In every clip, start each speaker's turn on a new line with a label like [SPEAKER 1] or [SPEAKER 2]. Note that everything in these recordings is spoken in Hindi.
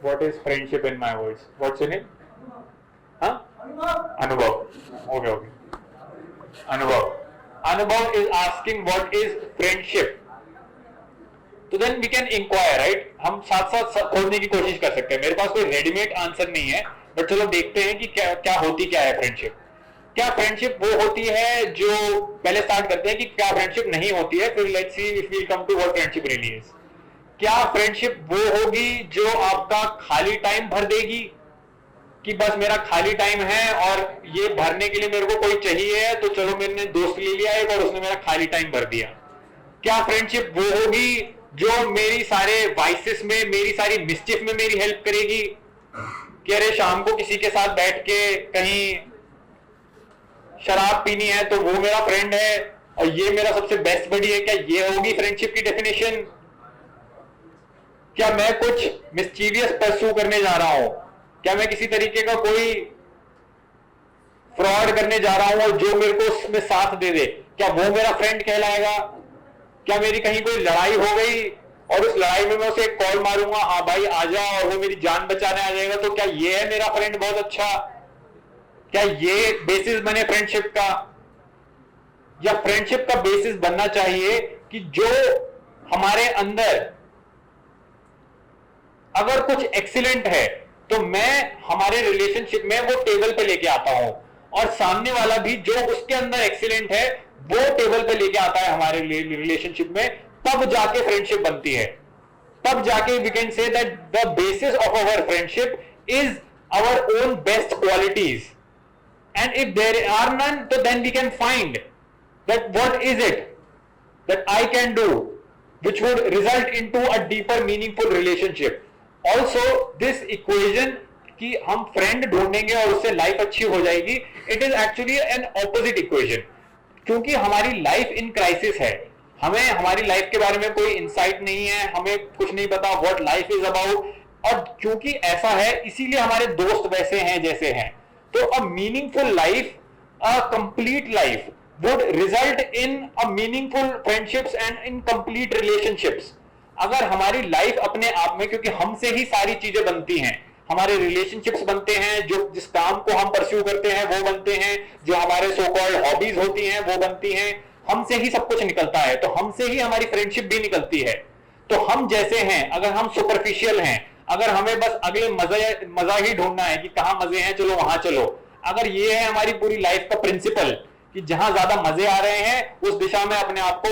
[SPEAKER 1] What is friendship in my words? What's your name? Huh? Anubhav. Okay. Anubhav is asking what is friendship. तो then we can enquire, right? हम साथ साथ खोजने की कोशिश कर सकते हैं. मेरे पास कोई रेडीमेड आंसर नहीं है, बट चलो देखते हैं कि क्या होती क्या है फ्रेंडशिप. क्या फ्रेंडशिप वो होती है जो, पहले स्टार्ट करते हैं कि क्या फ्रेंडशिप नहीं होती है, फिर let's see if we come to what friendship really is. क्या फ्रेंडशिप वो होगी जो आपका खाली टाइम भर देगी, कि बस मेरा खाली टाइम है और ये भरने के लिए मेरे को कोई चाहिए है, तो चलो मैंने दोस्त ले लिया एक और उसने मेरा खाली टाइम भर दिया. क्या फ्रेंडशिप वो होगी जो मेरी सारे वाइसेस में, मेरी सारी मिस्चिफ में मेरी हेल्प करेगी, कि अरे शाम को किसी के साथ बैठ के कहीं शराब पीनी है तो वो मेरा फ्रेंड है और ये मेरा सबसे बेस्ट बडी है. क्या ये होगी फ्रेंडशिप की डेफिनेशन? क्या मैं कुछ मिस्चीवियस परस्यू करने जा रहा हूं, क्या मैं किसी तरीके का कोई फ्रॉड करने जा रहा हूं और जो मेरे को उसमें साथ दे दे, क्या वो मेरा फ्रेंड कहलाएगा? क्या मेरी कहीं कोई लड़ाई हो गई और उस लड़ाई में मैं उसे एक कॉल मारूंगा, हाँ भाई आजा, और वो मेरी जान बचाने आ जाएगा, तो क्या ये है मेरा फ्रेंड बहुत अच्छा? क्या ये बेसिस बने फ्रेंडशिप का? या फ्रेंडशिप का बेसिस बनना चाहिए कि जो हमारे अंदर अगर कुछ एक्सीलेंट है तो मैं हमारे रिलेशनशिप में वो टेबल पे लेके आता हूं, और सामने वाला भी जो उसके अंदर एक्सीलेंट है वो टेबल पे लेके आता है हमारे रिलेशनशिप में, तब जाके फ्रेंडशिप बनती है. तब जाके we can say that the basis of our friendship is our own best qualities. And if there are none, तो then we can find that what is it that I can do which would result into a deeper meaningful relationship. Also this equation कि हम फ्रेंड ढूंढेंगे और उससे लाइफ अच्छी हो जाएगी, it is actually an opposite equation. क्योंकि हमारी लाइफ इन क्राइसिस है, हमें हमारी लाइफ के बारे में कोई इंसाइट नहीं है, हमें कुछ नहीं पता व्हाट लाइफ इज अबाउट, और क्योंकि ऐसा है इसीलिए हमारे दोस्त वैसे हैं जैसे हैं. तो a meaningful life, a complete life would result in a meaningful friendships and in complete relationships. अगर हमारी लाइफ अपने आप में, क्योंकि हमसे ही सारी चीजें बनती हैं, हमारे रिलेशनशिप्स बनते हैं, जो जिस काम को हम परस्यू करते हैं वो बनते हैं, जो हमारे सो कॉल्ड हॉबीज होती हैं वो बनती हैं, हमसे ही सब कुछ निकलता है, तो हमसे ही हमारी फ्रेंडशिप भी निकलती है. तो हम जैसे हैं, अगर हम सुपरफिशियल हैं, अगर हमें बस अगले मजा ही ढूंढना है कि कहां मजे हैं चलो वहां चलो, अगर ये है हमारी पूरी लाइफ का प्रिंसिपल कि जहां ज्यादा मजे आ रहे हैं उस दिशा में अपने आप को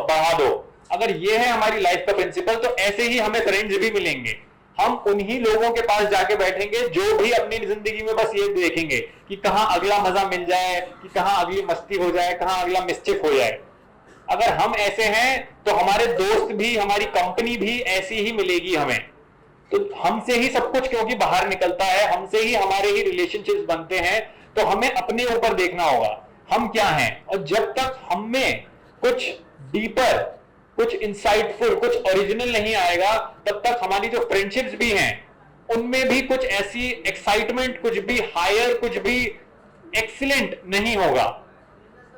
[SPEAKER 1] बढ़ा दो, अगर ये है हमारी लाइफ का प्रिंसिपल, तो ऐसे ही हमें फ्रेंड्स भी मिलेंगे. हम उन्हीं लोगों के पास जाके बैठेंगे जो भी अपनी जिंदगी में बस ये देखेंगे कि कहां अगला मजा मिल जाए, कि कहां अगली मस्ती हो जाए, कहां अगला मिस्चिफ हो जाए. अगर हम ऐसे हैं तो हमारे दोस्त भी, हमारी कंपनी भी ऐसी ही मिलेगी हमें. तो हमसे ही सब कुछ क्योंकि बाहर निकलता है, हमसे ही हमारे ही रिलेशनशिप्स बनते हैं, तो हमें अपने ऊपर देखना होगा हम क्या हैं. और जब तक हम में कुछ डीपर, कुछ इंसाइटफुल, कुछ ओरिजिनल नहीं आएगा, तब तक हमारी जो फ्रेंडशिप्स भी हैं उनमें भी कुछ ऐसी एक्साइटमेंट, कुछ भी हायर, कुछ भी एक्सीलेंट नहीं होगा.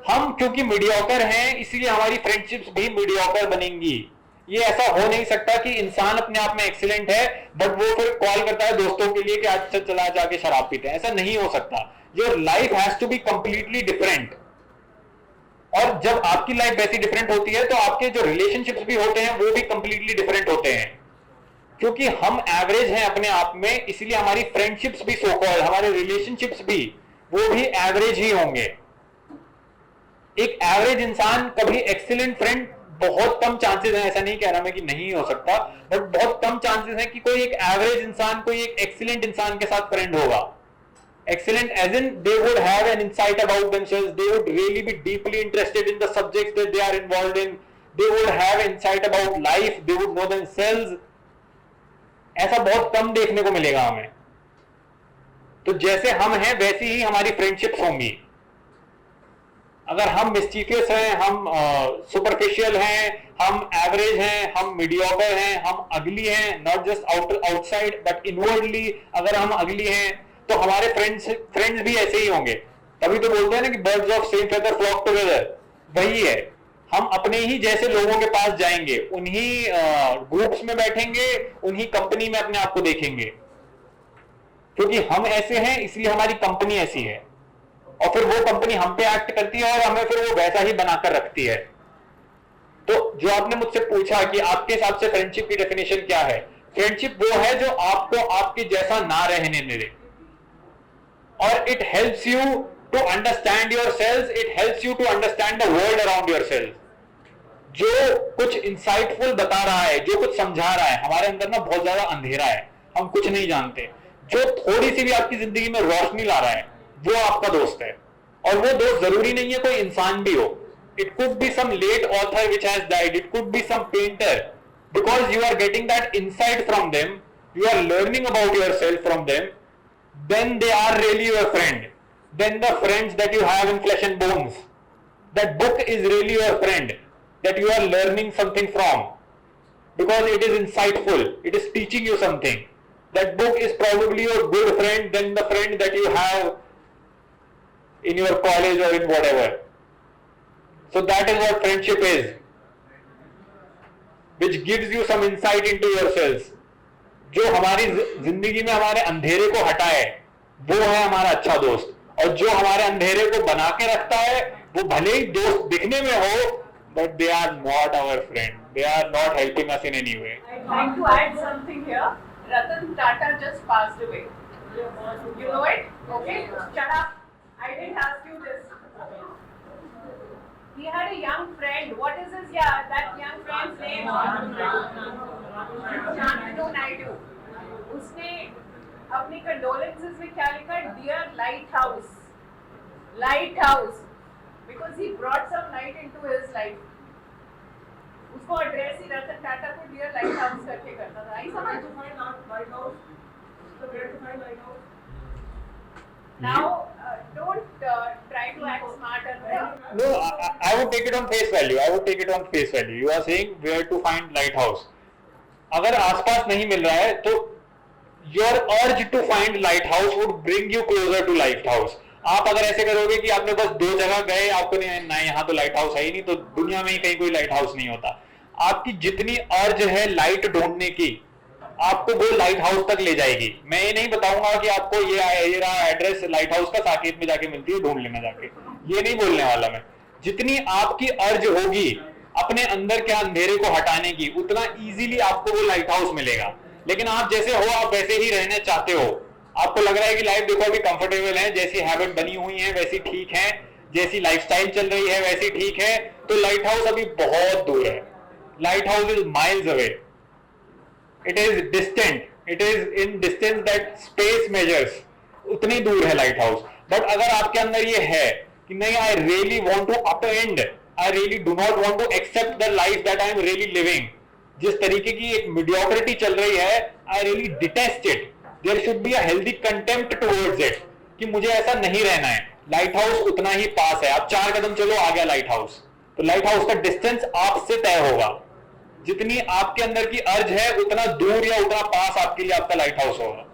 [SPEAKER 1] हम क्योंकि मीडियोकर हैं इसलिए हमारी फ्रेंडशिप्स भी मीडियोकर बनेंगी. ये ऐसा हो नहीं सकता कि इंसान अपने आप में एक्सीलेंट है बट वो फिर कॉल करता है दोस्तों के लिए कि अच्छा चला जाके शराब पीते हैं. ऐसा नहीं हो सकता. Your life has to be completely different. और जब आपकी लाइफ वैसी डिफरेंट होती है तो आपके जो रिलेशनशिप्स भी होते हैं वो भी कंप्लीटली डिफरेंट होते हैं. क्योंकि हम एवरेज हैं अपने आप में, इसलिए हमारी फ्रेंडशिप्स भी सो कॉल्ड, हमारे रिलेशनशिप्स भी वो भी एवरेज ही होंगे. एक एवरेज इंसान कभी एक्सीलेंट फ्रेंड, बहुत कम चांसेस हैं, ऐसा नहीं कह रहा मैं कि नहीं हो सकता, बट बहुत कम चांसेस हैं कि कोई एक एवरेज इंसान कोई एक एक्सीलेंट इंसान के साथ फ्रेंड होगा. Excellent as in they would have an insight about themselves, they would really be deeply interested in the subjects that they are involved in, they would have insight about life, they would know themselves. ऐसा बहुत कम देखने को मिलेगा हमें. तो जैसे हम हैं वैसी ही हमारी फ्रेंडशिप्स होंगी. अगर हम मिस्चीफियस हैं, हम सुपरफिशियल हैं, हम एवरेज हैं, हम मीडियोकर हैं, हम अगली हैं, not just outside but inwardly अगर हम अगली हैं, तो हमारे फ्रेंड्स भी ऐसे ही होंगे. तभी तो बोलते हैं ना कि birds of same feather flock together. वही है, हम अपने ही जैसे लोगों के पास जाएंगे, उन्हीं ग्रुप्स में बैठेंगे, उन्हीं कंपनी में अपने आप को देखेंगे, क्योंकि हम ऐसे हैं इसलिए हमारी कंपनी ऐसी है, और फिर वो कंपनी हम पे एक्ट करती है और हमें फिर वो वैसा ही बनाकर रखती है। तो जो आपने मुझसे पूछा कि आपके हिसाब से फ्रेंडशिप की डेफिनेशन क्या है, फ्रेंडशिप वो है जो आपको आपके जैसा ना रहने दे, और it helps you to understand yourself, it helps you to understand the world around yourself. जो कुछ इंसाइटफुल बता रहा है, जो कुछ समझा रहा है, हमारे अंदर ना बहुत ज्यादा अंधेरा है, हम कुछ नहीं जानते, जो थोड़ी सी भी आपकी जिंदगी में रोशनी ला रहा है वो आपका दोस्त है। और वो दोस्त जरूरी नहीं है कोई इंसान भी हो, it could be some late author which has died, it could be some painter, because you are getting that insight from them, you are learning about yourself from them, then they are really your friend. Then the friends that you have in flesh and bones, that book is really your friend that you are learning something from, because it is insightful, it is teaching you something. That book is probably your good friend than the friend that you have in your college or in whatever. So that is what friendship is, which gives you some insight into yourselves. जो हमारी जिंदगी में हमारे अंधेरे को हटाए वो है हमारा अच्छा दोस्त, और जो हमारे अंधेरे को बना के रखता है वो भले ही दोस्त दिखने में हो, but they are not our friend, they are not helping us in any way.
[SPEAKER 2] I'd like to add something here. Ratan Tata just passed away. You know it? Okay? Shut up. I didn't ask you this. He had a young friend. What is his, that young friend's name? Shantanu Naidu. उसने अपनी condolences में क्या लिखा? Dear Lighthouse. Lighthouse. Because he brought some light into his life. उसको एड्रेस ही रतन टाटा को डियर लाइटहाउस करके करता था। आई समझ? Lighthouse. So where to find lighthouse? Now, don't try to act smarter.
[SPEAKER 1] No, I would take it on face value. I would take it on face value. You are saying where to find lighthouse. अगर आसपास नहीं मिल रहा है तो your urge to find lighthouse would bring you closer to lighthouse. आप अगर ऐसे करोगे कि आपने बस 2 जगह गए, आपको नहीं यहाँ तो लाइट हाउस है ही नहीं, तो दुनिया में ही कहीं कोई लाइट हाउस नहीं होता। आपकी जितनी अर्ज है लाइट ढूंढने की, आपको वो लाइट हाउस तक ले जाएगी। मैं ये नहीं बताऊंगा कि आपको ये रहा एड्रेस लाइट हाउस का, साकेत में जाके मिलती है, ढूंढ लेना जाके, ये नहीं बोलने वाला मैं। जितनी आपकी अर्ज होगी अपने अंदर के अंधेरे को हटाने की, उतना इजीली आपको वो लाइट हाउस मिलेगा। लेकिन आप जैसे हो, आप वैसे ही रहना चाहते हो, आपको लग रहा है कि लाइफ देखो अभी कंफर्टेबल है, जैसी हैबिट बनी हुई है वैसी ठीक है, जैसी लाइफस्टाइल चल रही है वैसी ठीक है, तो लाइट हाउस अभी बहुत दूर है। Light house is miles away, it is distant, it is in distance that space measures, उतनी दूर है लाइट हाउस। बट अगर आपके अंदर ये है कि नहीं, I really want to upend, I really do not want to accept the life that I am really living, जिस तरीके की एक मीडियोक्रिटी चल रही है, I really detest it, there should be a healthy contempt towards it, कि मुझे ऐसा नहीं रहना है। लाइट हाउस उतना ही पास है, आप 4 कदम चलो आ गया लाइट हाउस। तो लाइट हाउस का डिस्टेंस आपसे तय होगा, जितनी आपके अंदर की अर्ज है उतना दूर या उतना पास आपके लिए आपका लाइट हाउस होगा।